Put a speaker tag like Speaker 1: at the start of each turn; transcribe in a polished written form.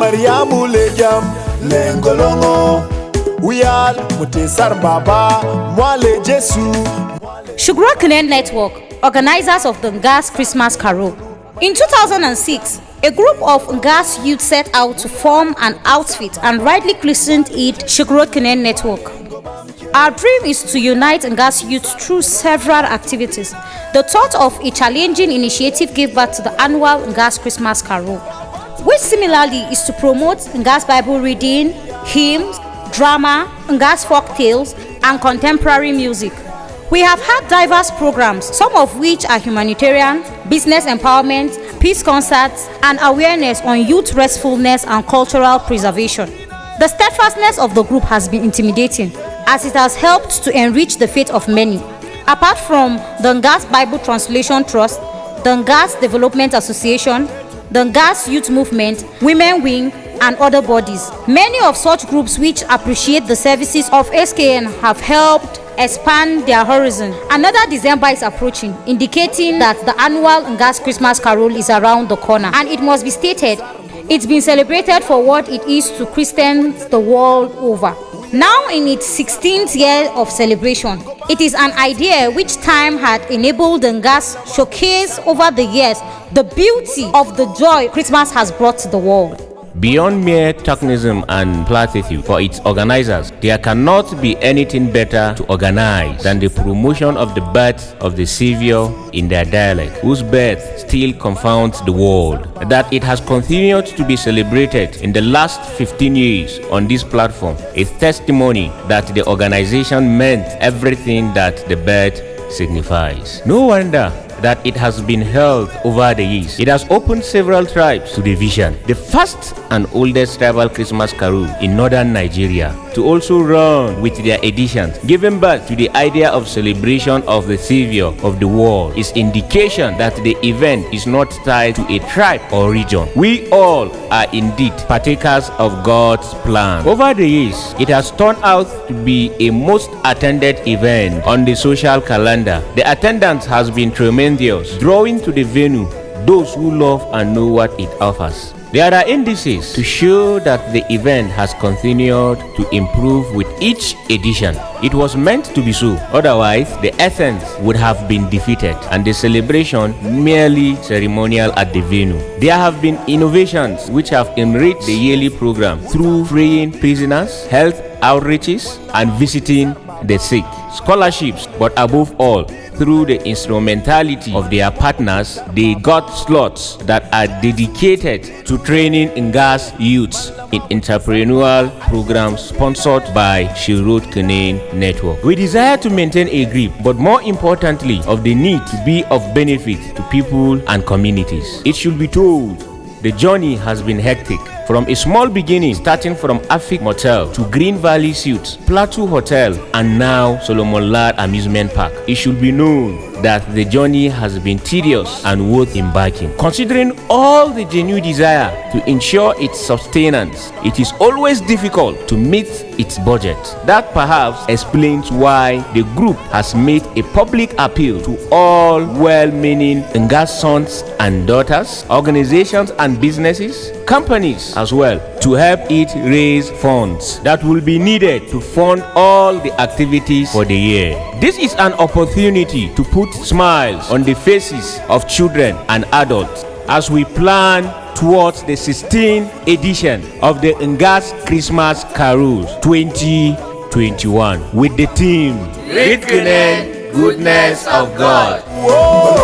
Speaker 1: Mariamu lejam lengolongo Uyal mutesar baba mwale Jesu.
Speaker 2: Shugura Connect Network, organizers of the Ngas Christmas Carol. In 2006, a group of Ngas youth set out to form an outfit and rightly christened it Shugura Connect Network. Our dream is to unite Ngas youth through several activities. The thought of a challenging initiative gave birth to the annual Ngas Christmas Carol, which similarly is to promote Ngas Bible reading, hymns, drama, Ngas folk tales, and contemporary music. We have had diverse programs, some of which are humanitarian, business empowerment, peace concerts, and awareness on youth restfulness and cultural preservation. The steadfastness of the group has been intimidating, as it has helped to enrich the faith of many. Apart from the Ngas Bible Translation Trust, the Ngas Development Association, the Ngas Youth Movement, Women Wing, and other bodies. Many of such groups which appreciate the services of SKN have helped expand their horizon. Another December is approaching, indicating that the annual Ngas Christmas Carol is around the corner, and it must be stated, it's been celebrated for what it is to Christians the world over. Now in its 16th year of celebration, it is an idea which time had enabled the Ngas showcase over the years the beauty of the joy Christmas has brought to the world.
Speaker 3: Beyond mere tokenism and platitude for its organizers, there cannot be anything better to organize than the promotion of the birth of the Savior in their dialect, whose birth still confounds the world. That it has continued to be celebrated in the last 15 years on this platform is testimony that the organization meant everything that the birth signifies. No wonder that it has been held over the years. It has opened several tribes to the vision, the first and oldest tribal Christmas carol in northern Nigeria, to also run with their editions. Giving birth to the idea of celebration of the Savior of the world is indication that the event is not tied to a tribe or region. We all are indeed partakers of God's plan. Over the years, it has turned out to be a most attended event on the social calendar. The attendance has been tremendous, drawing to the venue those who love and know what it offers. There are indices to show that the event has continued to improve with each edition. It was meant to be so, otherwise the essence would have been defeated and the celebration merely ceremonial at the venue. There have been innovations which have enriched the yearly program through freeing prisoners, health outreaches, and visiting the sick, scholarships, but above all, through the instrumentality of their partners, they got slots that are dedicated to training Ngas youths in entrepreneurial programs sponsored by Shugura Connect Network. We desire to maintain a grip, but more importantly, of the need to be of benefit to people and communities. It should be told, the journey has been hectic. From a small beginning, starting from Afik Motel to Green Valley Suites, Plateau Hotel, and now Solomon Lad Amusement Park, it should be known that the journey has been tedious and worth embarking. Considering all the genuine desire to ensure its sustenance, it is always difficult to meet its budget. That perhaps explains why the group has made a public appeal to all well-meaning Ngas sons and daughters, organizations and businesses, companies as well, to help it raise funds that will be needed to fund all the activities for the year. This is an opportunity to put smiles on the faces of children and adults as we plan towards the 16th edition of the Ngas Christmas Carols 2021 with the theme Goodness of God.
Speaker 1: Whoa.